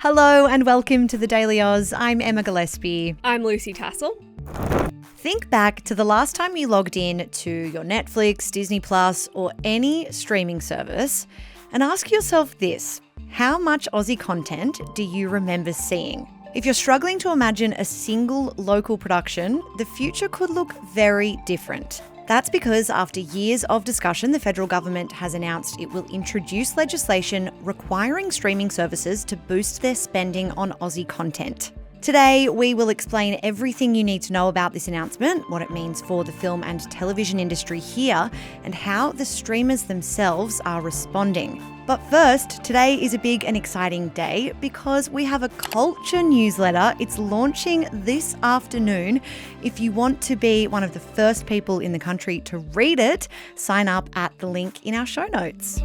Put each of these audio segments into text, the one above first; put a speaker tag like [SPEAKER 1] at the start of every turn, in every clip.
[SPEAKER 1] Hello and welcome to the Daily Aus. I'm Emma Gillespie.
[SPEAKER 2] I'm Lucy Tassell.
[SPEAKER 1] Think back to the last time you logged in to your Netflix, Disney Plus, or any streaming service and ask yourself this: how much Aussie content do you remember seeing? If you're struggling to imagine a single local production, the future could look very different. That's because after years of discussion, the federal government has announced it will introduce legislation requiring streaming services to boost their spending on Aussie content. Today, we will explain everything you need to know about this announcement, what it means for the film and television industry here, and how the streamers themselves are responding. But first, today is a big and exciting day because we have a culture newsletter. It's launching this afternoon. If you want to be one of the first people in the country to read it, sign up at the link in our show notes.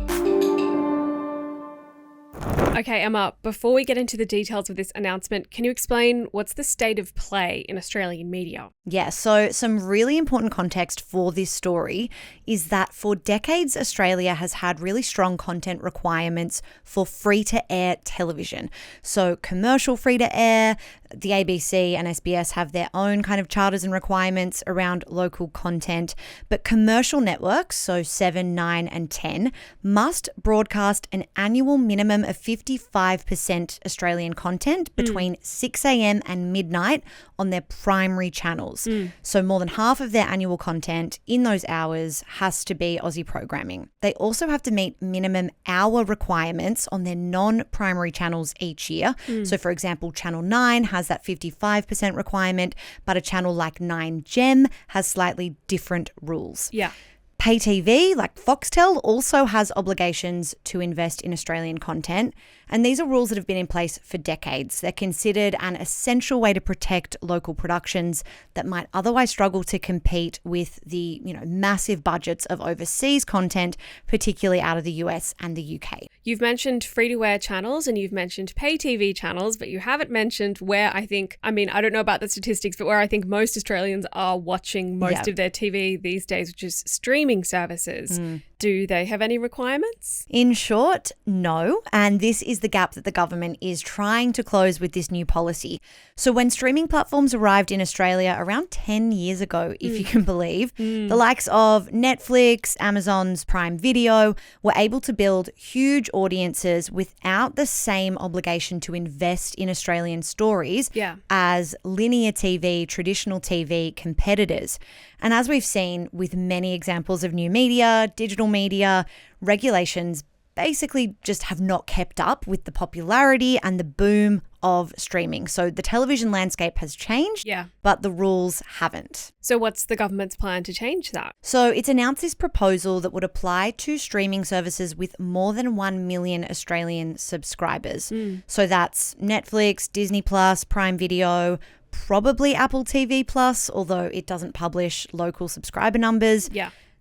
[SPEAKER 2] Okay, Emma, before we get into the details of this announcement, can you explain what's the state of play in Australian media?
[SPEAKER 1] Yeah, so some really important context for this story is that for decades, Australia has had really strong content requirements for free-to-air television. So commercial free-to-air, the ABC and SBS have their own kind of charters and requirements around local content, but commercial networks, so 7, 9 and 10, must broadcast an annual minimum of 55% Australian content between 6 a.m. and midnight on their primary channels. So more than half of their annual content in those hours has to be Aussie programming. They also have to meet minimum hour requirements on their non-primary channels each year. So for example, Channel 9 has that 55% requirement, but a channel like 9 Gem has slightly different rules.
[SPEAKER 2] Yeah.
[SPEAKER 1] Pay TV, like Foxtel, also has obligations to invest in Australian content, and these are rules that have been in place for decades. They're considered an essential way to protect local productions that might otherwise struggle to compete with the, massive budgets of overseas content, particularly out of the US and the UK.
[SPEAKER 2] You've mentioned free-to-air channels and you've mentioned pay TV channels, but you haven't mentioned where I don't know about the statistics, but where I think most Australians are watching most of their TV these days, which is streaming services. Do they have any requirements?
[SPEAKER 1] In short, no. And this is the gap that the government is trying to close with this new policy. So when streaming platforms arrived in Australia around 10 years ago, if you can believe, the likes of Netflix, Amazon's Prime Video were able to build huge audiences without the same obligation to invest in Australian stories as linear TV, traditional TV competitors. And as we've seen with many examples of new media, digital media, regulations basically just have not kept up with the popularity and the boom of streaming. So the television landscape has changed, but the rules haven't.
[SPEAKER 2] So what's the government's plan to change that?
[SPEAKER 1] So it's announced this proposal that would apply to streaming services with more than 1 million Australian subscribers. So that's Netflix, Disney Plus, Prime Video, probably Apple TV Plus, although it doesn't publish local subscriber numbers.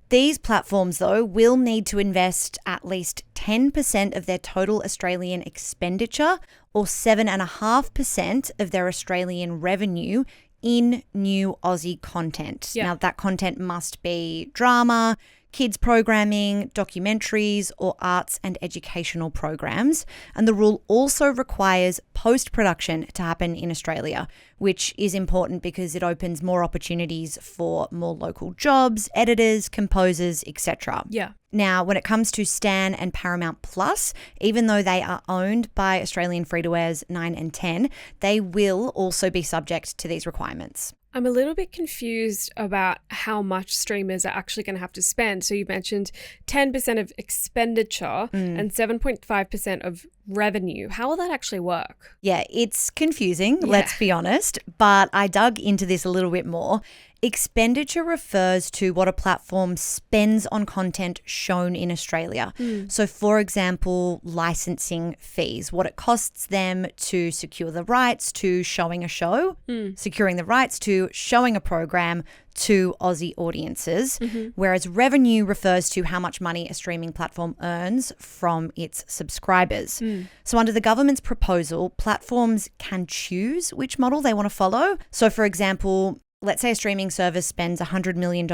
[SPEAKER 1] These platforms, though, will need to invest at least 10% of their total Australian expenditure or 7.5% of their Australian revenue in new Aussie content. Now, that content must be drama, kids programming, documentaries, or arts and educational programs. And the rule also requires post-production to happen in Australia, which is important because it opens more opportunities for more local jobs, editors, composers, etc. Now, when it comes to Stan and Paramount Plus, even though they are owned by Australian free-to-airs 9 and 10, they will also be subject to these requirements.
[SPEAKER 2] I'm a little bit confused about how much streamers are actually going to have to spend. So you mentioned 10% of expenditure and 7.5% of revenue. How will that actually work?
[SPEAKER 1] Yeah, it's confusing, let's be honest, but I dug into this a little bit more. Expenditure refers to what a platform spends on content shown in Australia. So, for example, licensing fees, what it costs them to secure the rights to showing a show, securing the rights to showing a program to Aussie audiences, whereas revenue refers to how much money a streaming platform earns from its subscribers. So under the government's proposal, platforms can choose which model they want to follow. So, for example, let's say a streaming service spends $100 million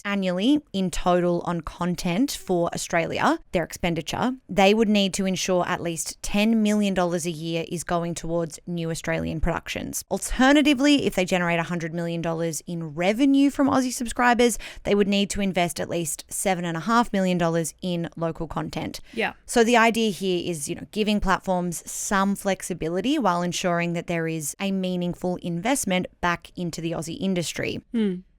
[SPEAKER 1] annually in total on content for Australia, their expenditure, they would need to ensure at least $10 million a year is going towards new Australian productions. Alternatively, if they generate $100 million in revenue from Aussie subscribers, they would need to invest at least $7.5 million in local content.
[SPEAKER 2] Yeah.
[SPEAKER 1] So the idea here is, giving platforms some flexibility while ensuring that there is a meaningful investment back into the Aussie industry.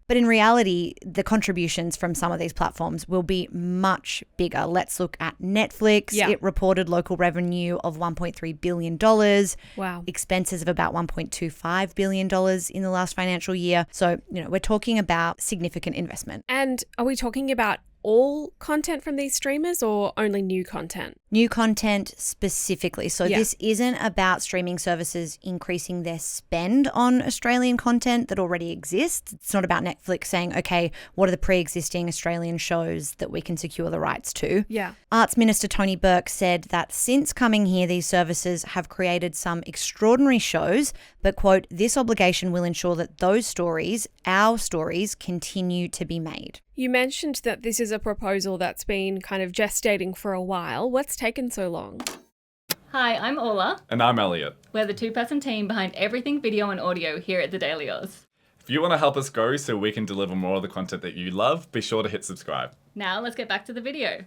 [SPEAKER 1] But in reality, the contributions from some of these platforms will be much bigger. Let's look at Netflix.
[SPEAKER 2] Yeah.
[SPEAKER 1] It reported local revenue of $1.3 billion.
[SPEAKER 2] Wow.
[SPEAKER 1] Expenses of about $1.25 billion in the last financial year. So, we're talking about significant investment.
[SPEAKER 2] And are we talking about all content from these streamers or only new content?
[SPEAKER 1] New content specifically. So
[SPEAKER 2] Yeah.
[SPEAKER 1] this isn't about streaming services increasing their spend on Australian content that already exists. It's not about Netflix saying, okay, what are the pre-existing Australian shows that we can secure the rights to?
[SPEAKER 2] Yeah.
[SPEAKER 1] Arts Minister Tony Burke said that since coming here, these services have created some extraordinary shows, but, quote, this obligation will ensure that those stories, our stories, continue to be made.
[SPEAKER 2] You mentioned that this is a proposal that's been kind of gestating for a while. What's taken so long?
[SPEAKER 3] Hi, I'm Ola.
[SPEAKER 4] And I'm Elliot.
[SPEAKER 3] We're the two-person team behind everything video and audio here at the Daily Aus.
[SPEAKER 4] If you want to help us grow so we can deliver more of the content that you love, be sure to hit subscribe.
[SPEAKER 3] Now let's get back to the video.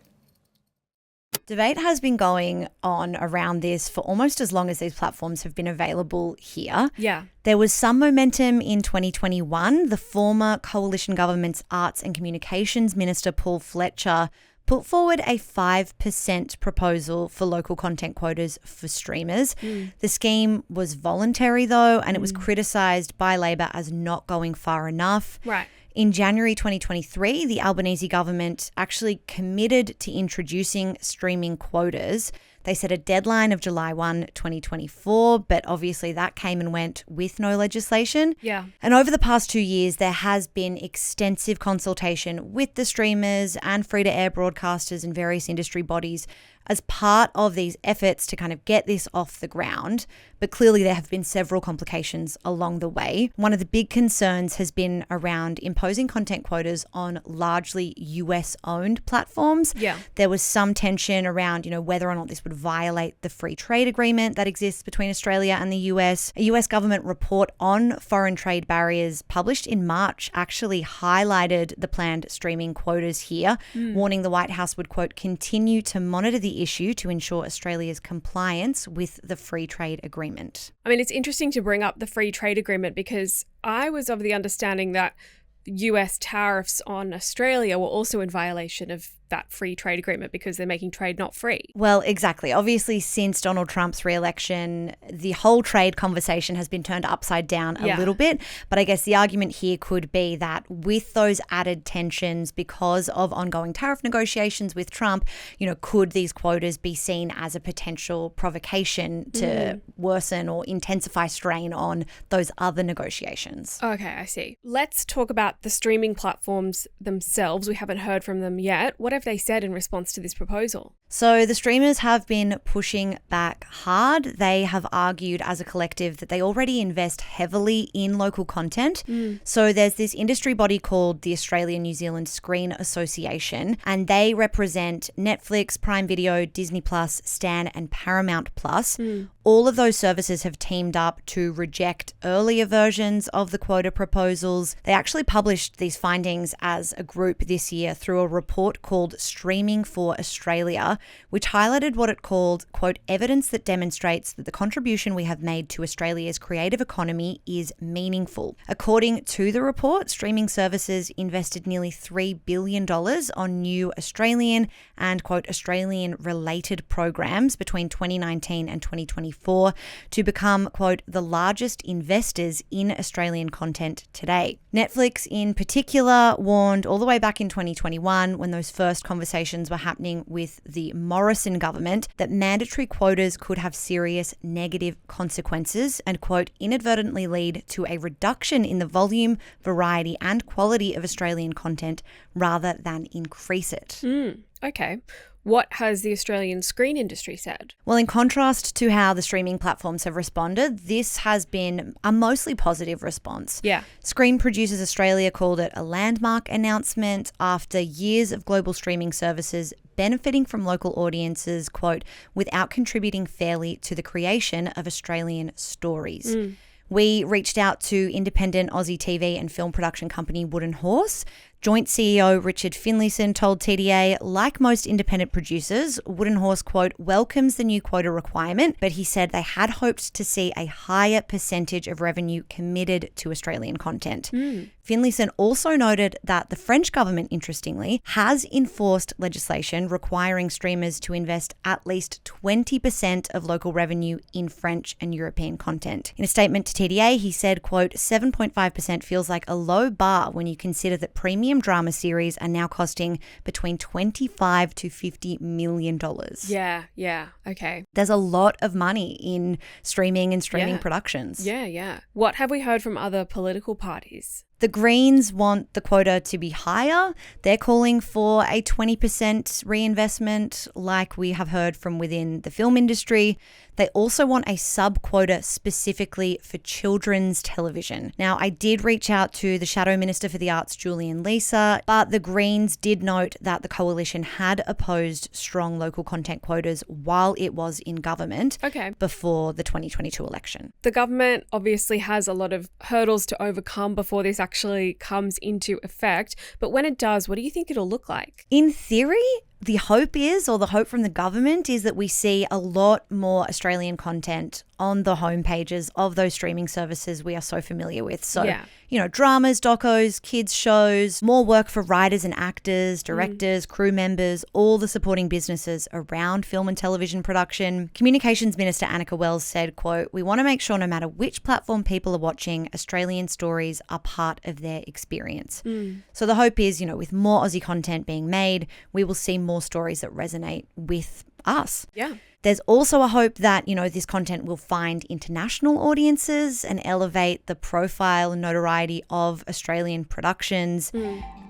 [SPEAKER 1] Debate has been going on around this for almost as long as these platforms have been available here.
[SPEAKER 2] Yeah.
[SPEAKER 1] There was some momentum in 2021. The former coalition government's Arts and Communications Minister, Paul Fletcher, put forward a 5% proposal for local content quotas for streamers. The scheme was voluntary, though, and it was criticised by Labor as not going far enough.
[SPEAKER 2] Right.
[SPEAKER 1] In January 2023, the Albanese government actually committed to introducing streaming quotas. They set a deadline of July 1, 2024, but obviously that came and went with no legislation.
[SPEAKER 2] Yeah.
[SPEAKER 1] And over the past 2 years, there has been extensive consultation with the streamers and free-to-air broadcasters and various industry bodies as part of these efforts to kind of get this off the ground. But clearly there have been several complications along the way. One of the big concerns has been around imposing content quotas on largely US-owned platforms.
[SPEAKER 2] Yeah.
[SPEAKER 1] There was some tension around, whether or not this would violate the free trade agreement that exists between Australia and the US. A US government report on foreign trade barriers published in March actually highlighted the planned streaming quotas here, warning the White House would, quote, continue to monitor the issue to ensure Australia's compliance with the free trade agreement.
[SPEAKER 2] I mean, it's interesting to bring up the free trade agreement because I was of the understanding that US tariffs on Australia were also in violation of that free trade agreement because they're making trade not free.
[SPEAKER 1] Well, exactly. Obviously, since Donald Trump's re-election, the whole trade conversation has been turned upside down a little bit. But I guess the argument here could be that with those added tensions because of ongoing tariff negotiations with Trump, could these quotas be seen as a potential provocation to worsen or intensify strain on those other negotiations?
[SPEAKER 2] Okay, I see. Let's talk about the streaming platforms themselves. We haven't heard from them yet. What have they said in response to this proposal?
[SPEAKER 1] So the streamers have been pushing back hard. They have argued as a collective that they already invest heavily in local content. So there's this industry body called the Australia-New Zealand Screen Association, and they represent Netflix, Prime Video, Disney Plus, Stan, and Paramount Plus. All of those services have teamed up to reject earlier versions of the quota proposals. They actually published these findings as a group this year through a report called Streaming for Australia, which highlighted what it called, quote, evidence that demonstrates that the contribution we have made to Australia's creative economy is meaningful. According to the report, streaming services invested nearly $3 billion on new Australian and, quote, Australian-related programs between 2019 and 2024 to become, quote, the largest investors in Australian content today. Netflix in particular warned all the way back in 2021 when those first conversations were happening with the Morrison government that mandatory quotas could have serious negative consequences and, quote, inadvertently lead to a reduction in the volume, variety and quality of Australian content rather than increase it.
[SPEAKER 2] Okay. What has the Australian screen industry said?
[SPEAKER 1] Well, in contrast to how the streaming platforms have responded, this has been a mostly positive response.
[SPEAKER 2] Yeah.
[SPEAKER 1] Screen Producers Australia called it a landmark announcement after years of global streaming services benefiting from local audiences, quote, without contributing fairly to the creation of Australian stories. We reached out to independent Aussie TV and film production company Wooden Horse. Joint CEO Richard Finlayson told TDA, like most independent producers, Wooden Horse, quote, welcomes the new quota requirement, but he said they had hoped to see a higher percentage of revenue committed to Australian content. Finlayson also noted that the French government, interestingly, has enforced legislation requiring streamers to invest at least 20% of local revenue in French and European content. In a statement to TDA, he said, quote, 7.5% feels like a low bar when you consider that premium drama series are now costing between $25 to $50 million.
[SPEAKER 2] Yeah. Okay.
[SPEAKER 1] There's a lot of money in streaming and streaming productions.
[SPEAKER 2] Yeah. What have we heard from other political parties?
[SPEAKER 1] The Greens want the quota to be higher. They're calling for a 20% reinvestment, like we have heard from within the film industry. They also want a sub-quota specifically for children's television. Now, I did reach out to the Shadow Minister for the Arts, Julian Leeser, but the Greens did note that the coalition had opposed strong local content quotas while it was in government before the 2022 election.
[SPEAKER 2] The government obviously has a lot of hurdles to overcome before this actually comes into effect. But when it does, what do you think it'll look like?
[SPEAKER 1] In theory, the hope from the government is that we see a lot more Australian content on the homepages of those streaming services we are so familiar with. So, dramas, docos, kids shows, more work for writers and actors, directors, crew members, all the supporting businesses around film and television production. Communications Minister Annika Wells said, quote, we want to make sure no matter which platform people are watching, Australian stories are part of their experience. So the hope is, with more Aussie content being made, we will see more stories that resonate with us.
[SPEAKER 2] Yeah.
[SPEAKER 1] There's also a hope that, this content will find international audiences and elevate the profile and notoriety of Australian productions.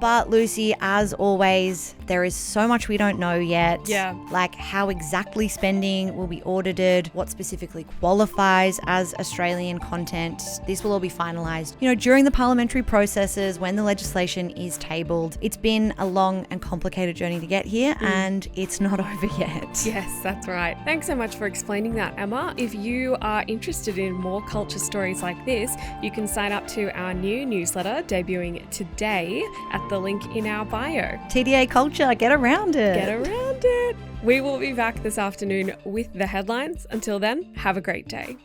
[SPEAKER 1] But Lucy, as always, there is so much we don't know yet.
[SPEAKER 2] Yeah.
[SPEAKER 1] Like how exactly spending will be audited, what specifically qualifies as Australian content. This will all be finalised, during the parliamentary processes when the legislation is tabled. It's been a long and complicated journey to get here and it's not over yet.
[SPEAKER 2] Yes, that's right. Thanks so much for explaining that, Emma. If you are interested in more culture stories like this, you can sign up to our new newsletter debuting today at the link in our bio.
[SPEAKER 1] TDA Culture, get around it.
[SPEAKER 2] We will be back this afternoon with the headlines. Until then, have a great day.